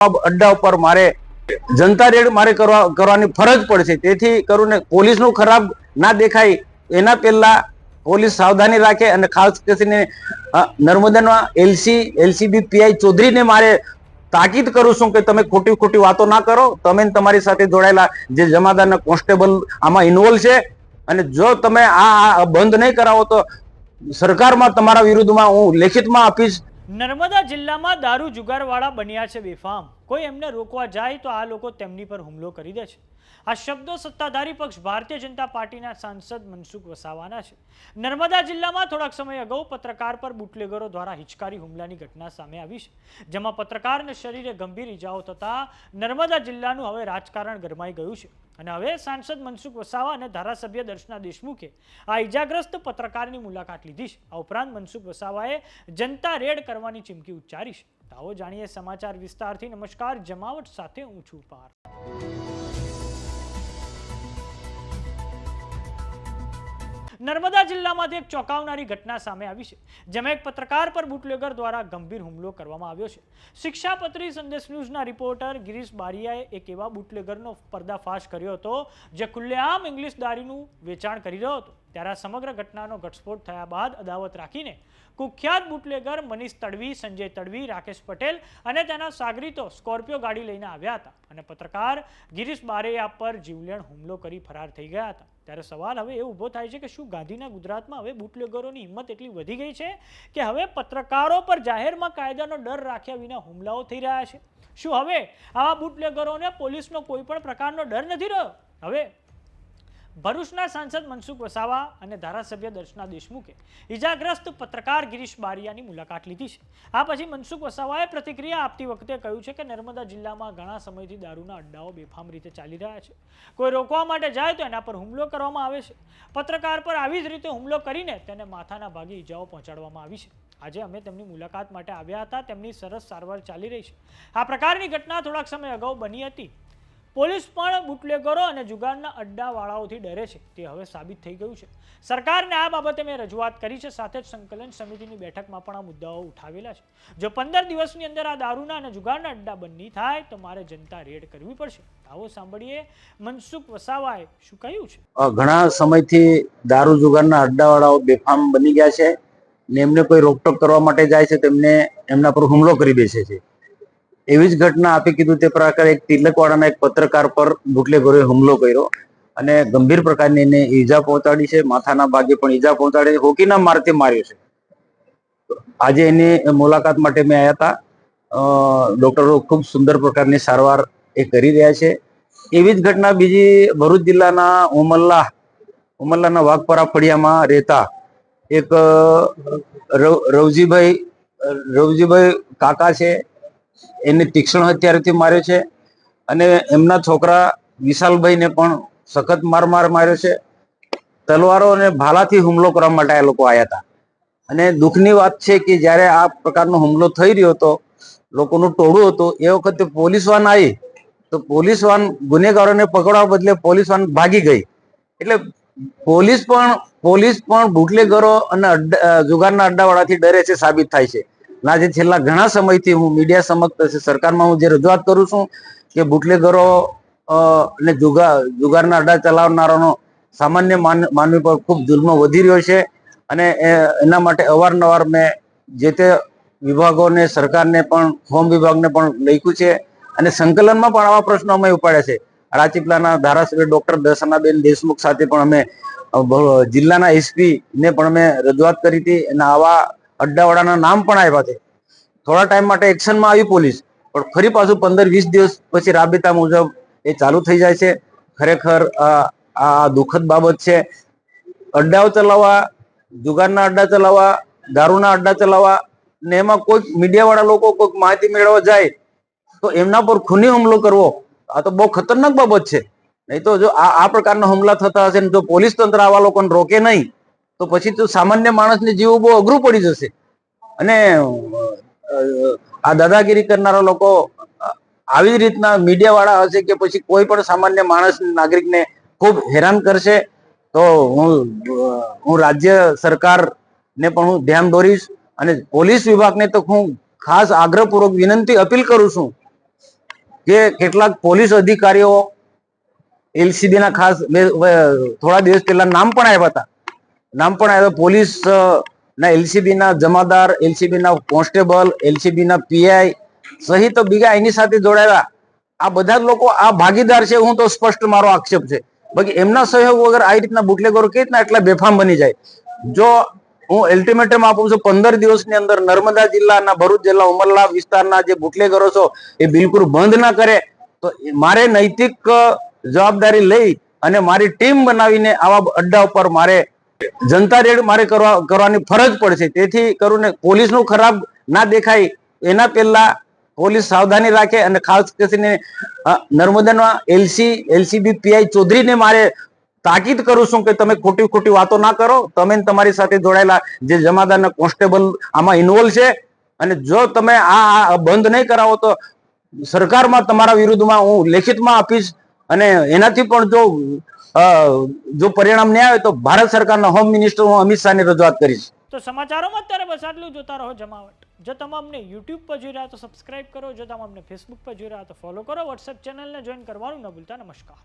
અડ્ડા ઉપર મારે જનતા રેડ મારે કરવાની ફરજ પડશે। તેથી કરીને પોલીસનું ખરાબ ના દેખાય એના પહેલા પોલીસ સાવધાની રાખે અને ખાસ કરીને નર્મદાના એલસીબી પીઆઈ ચૌધરીને મારે તાકીદ કરું છું કે તમે ખોટી ખોટી વાતો ના કરો। તમે તમારી સાથે જોડાયેલા જે જમાદારના કોન્સ્ટેબલ આમાં ઇન્વોલ્વ છે અને જો તમે આ બંધ નહીં કરાવો તો સરકારમાં તમારા વિરુદ્ધમાં હું લેખિતમાં આપીશ। નર્મદા જિલ્લામાં દારૂ જુગારવાળા બન્યા છે બેફામ। કોઈ એમને રોકવા જાય તો આ લોકો તેમની પર હુમલો કરી દે છે। આ શબ્દો સત્તાધારી પક્ષ ભારતીય જનતા પાર્ટીના સાંસદ મનસુખ વસાવાના છે। નર્મદા જિલ્લામાં થોડાક સમય અગાઉ પત્રકાર પર બુટલેગરો દ્વારા હિચકારી હુમલાની ઘટના સામે આવી છે, જેમાં પત્રકારને શરીરે ગંભીર ઈજાઓ થતા નર્મદા જિલ્લાનું હવે રાજકારણ ગરમાઈ ગયું છે અને હવે સાંસદ મનસુખ વસાવા અને ધારાસભ્ય દર્શના દેશમુખે આ ઈજાગ્રસ્ત પત્રકારની મુલાકાત લીધી છે। આ ઉપરાંત મનસુખ વસાવાએ જનતા રેડ કરવાની ચીમકી ઉચ્ચારી છે। આવો જાણીએ સમાચાર વિસ્તારથી। નમસ્કાર, જમાવટ સાથે હું છું પાર। નર્મદા જિલ્લામાંથી એક ચોંકાવનારી ઘટના સામે આવી છે, જેમાં એક પત્રકાર પર બુટલેગર દ્વારા ગંભીર હુમલો કરવામાં આવ્યો છે। શિક્ષાપત્રી સંદેશ ન્યૂઝના રિપોર્ટર ગિરીશ બારિયાએ એક એવા બુટલેગરનો પર્દાફાશ કર્યો હતો જે ખુલ્લેઆમ ઇંગ્લિશ દારૂનું વેચાણ કરી રહ્યો હતો। ત્યારે આ સમગ્ર ઘટનાનો ઘટસ્ફોટ થયા બાદ અદાવત રાખીને કુખ્યાત બુટલેગર મનીષ તડવી, સંજય તડવી, રાકેશ પટેલ અને તેના સાગરીતો સ્કોર્પિયો ગાડી લઈને આવ્યા હતા અને પત્રકાર ગિરીશ બારિયા પર જીવલેણ હુમલો કરી ફરાર થઈ ગયા હતા। ત્યારે સવાલ હવે એ ઊભો થાય છે કે શું ગાંધીના ગુજરાતમાં હવે બુટલેગરોની હિંમત એટલી વધી ગઈ છે કે હવે પત્રકારો પર જાહેરમાં કાયદાનો ડર રાખ્યા વિના હુમલાઓ થઈ રહ્યા છે? શું હવે આવા બુટલેગરોને પોલીસનો કોઈ પણ પ્રકારનો ડર નથી રહ્યો? હવે ભરૂચના સાંસદ મનસુખ વસાવા અને ધારાસભ્ય દર્શના દેશમુખે ઈજાગ્રસ્ત પત્રકાર ગિરીશ બારિયાની મુલાકાત લીધી છે। આ પછી મનસુખ વસાવાએ પ્રતિક્રિયા આપતી વખતે કહ્યું છે કે નર્મદા જિલ્લામાં ઘણા સમયથી દારૂના અડ્ડાઓ બેફામ રીતે ચાલી રહ્યા છે। કોઈ રોકવા માટે જાય તો એના પર હુમલો કરવામાં આવે છે। પત્રકાર પર આવી જ રીતે હુમલો કરીને તેને માથાના ભાગે ઈજાઓ પહોંચાડવામાં આવી છે। આજે અમે તેમની મુલાકાત માટે આવ્યા હતા, તેમની સરસ સારવાર ચાલી રહી છે। આ પ્રકારની ઘટના થોડાક સમય અગાઉ બની હતી। પોલીસ પણ બુટલેગરો અને જુગારના અડ્ડાવાળાઓથી ડરે છે તે હવે સાબિત થઈ ગયું છે। સરકારને આ બાબતે મેં રજૂઆત કરી છે, સાથે જ સંકલન સમિતિની બેઠકમાં પણ આ મુદ્દાઓ ઉઠાવેલા છે। જો 15 દિવસની અંદર આ દારૂના અને જુગારના અડ્ડા બંધ નહીં થાય તો મારે જનતા રેડ કરવી પડશે। આવો સાંભળીએ મનસુખ વસાવાએ શું કહ્યું છે। ઘણા સમયથી દારૂ જુગારના અડ્ડાવાળાઓ બેફામ બની ગયા છે ને એમને કોઈ રોકટોક કરવા માટે જાય છે તેમને એમના પર હુમલો કરી બેસે છે। એવી જ ઘટના આપી કીધું તે પ્રકારે એક તિલકવાડાના એક પત્રકાર પર બુટલેગરોએ હુમલો કર્યો અને ગંભીર પ્રકારની એને ઈજા પહોંચાડી છે। માથાના ભાગે પણ ઈજા પહોંચાડી, હોકીના મારથી માર્યો છે। આજે એની મુલાકાત માટે મેં આવ્યા હતા। ડોક્ટરો ખૂબ સુંદર પ્રકારની સારવાર એ કરી રહ્યા છે। એવી જ ઘટના બીજી ભરૂચ જિલ્લાના ઉમરલાના વાઘપરા ફળિયામાં રહેતા એક રવજીભાઈ કાકા છે, એને તીક્ષ્ણ હથિયારથી માર્યો છે અને એમના છોકરા વિશાલભાઈને પણ સખત માર્યો છે। તલવારો અને ભાલાથી હુમલો કરવા માટે આ લોકો આવ્યા હતા અને દુઃખની વાત છે કે જ્યારે આ પ્રકારનો હુમલો થઈ રહ્યો હતો, લોકોનું ટોળું હતું, એ વખતે પોલીસ વાન આવી તો પોલીસ વાન ગુનેગારોને પકડવા બદલે પોલીસ વાન ભાગી ગઈ। એટલે પોલીસ પણ બુટલેગરો અને જુગારના અડ્ડાવાળાથી ડરે છે સાબિત થાય છે। આજે છેલ્લા ઘણા સમયથી હું મીડિયા સમક્ષ સરકારમાં હું જે રજૂઆત કરું છું કે બુટલેગરો ને જુગારના અડ્ડા ચલાવનારાનો સામાન્ય માનવી પર ખૂબ જુલ્મ વધી રહ્યો છે અને એના માટે અવારનવાર મેં જે તે વિભાગોને, સરકારને પણ, હોમ વિભાગને પણ લખ્યું છે અને સંકલનમાં પણ આવા પ્રશ્નો અમે ઉપાડ્યા છે। રાજપીપળાના ધારાસભ્ય ડોક્ટર દર્શનાબેન દેશમુખ સાથે પણ અમે જિલ્લાના એસપી ને પણ અમે રજૂઆત કરી હતી અને આવા અડ્ડાવાળાના નામ પણ આપ્યા છે। થોડા ટાઈમ માટે એક્શનમાં આવી પોલીસ, પણ ફરી પાછું 15-20 દિવસ પછી રાબેતા મુજબ એ ચાલુ થઈ જાય છે। ખરેખર આ દુઃખદ બાબત છે। અડ્ડાઓ ચલાવવા, જુગારના અડ્ડા ચલાવવા, દારૂના અડ્ડા ચલાવવા ને એમાં કોઈક મીડિયાવાળા લોકો કોઈક માહિતી મેળવવા જાય તો એમના પર ખૂની હુમલો કરવો, આ તો બહુ ખતરનાક બાબત છે। નહીં તો જો આ પ્રકારના હુમલા થતા હશે ને જો પોલીસ તંત્ર આવા લોકોને રોકે નહીં તો પછી તો સામાન્ય માણસને જીવવું બહુ અઘરું પડી જશે અને આ દાદાગીરી કરનારા લોકો આવી જ રીતના મીડિયા વાળા હશે કે પછી કોઈ પણ સામાન્ય માણસ નાગરિકને ખૂબ હેરાન કરશે તો હું રાજ્ય સરકારને પણ હું ધ્યાન દોરીશ અને પોલીસ વિભાગને તો હું ખાસ આગ્રહપૂર્વક વિનંતી અપીલ કરું છું કે કેટલાક પોલીસ અધિકારીઓ એલસીબી ના ખાસ થોડા દિવસ પહેલા નામ પણ આવ્યા પોલીસ ના એલસીબી ના જમાદાર, એલસીબી ના કોન્સ્ટેબલ, એલસીબી ના પીઆઈ સહિત બીજા એની સાથે જોડાયેલા આ બધા જ લોકો આ ભાગીદાર છે. હું તો સ્પષ્ટ મારો આક્ષેપ છે. બાકી એમના સહયોગ વગર આ રીતના બુટલેગરો કેવી રીતના એટલા બેફામ બની જાય? જો હું અલ્ટિમેટમ આપું છું 15 દિવસની અંદર નર્મદા જિલ્લાના, ભરૂચ જિલ્લા ઉમરલા વિસ્તારના જે બુટલેગરો છો એ બિલકુલ બંધ ના કરે તો મારે નૈતિક જવાબદારી લઈ અને મારી ટીમ બનાવીને આવા અડ્ડા ઉપર મારે જનતા રેડ મારે કરવાની ફરજ પડશે. તેથી કરીને પોલીસનું ખરાબ ના દેખાય એના પહેલા પોલીસ સાવધાની રાખે અને ખાસ કરીને નર્મદાના એલસીબી પીઆઈ ચૌધરીને મારે તાકીદ કરું છું કે તમે ખોટી વાતો ના કરો. તમે તમારી સાથે જોડાયેલા જે જમાદારના કોન્સ્ટેબલ આમાં ઇન્વોલ્વ છે અને જો તમે આ બંધ નહીં કરાવો તો સરકારમાં તમારા વિરુદ્ધમાં હું લેખિતમાં આપીશ અને એનાથી પણ જો પરિણામ નહીં આવે તો ભારત સરકારના હોમ મિનિસ્ટર હું અમિત શાહની રજૂઆત કરીશ. તો સમાચારોમાં અત્યારે બસ આટલું. જોતા રહો જમાવટ. જો તમે અમને યુટ્યુબ પર જોઈ રહ્યા તો સબસ્ક્રાઇબ કરો, જો તમે અમને ફેસબુક પર જોઈ રહ્યા તો ફોલો કરો, વોટ્સએપ ચેનલને જોઈન કરવાનું ન ભૂલતા. નમસ્કાર.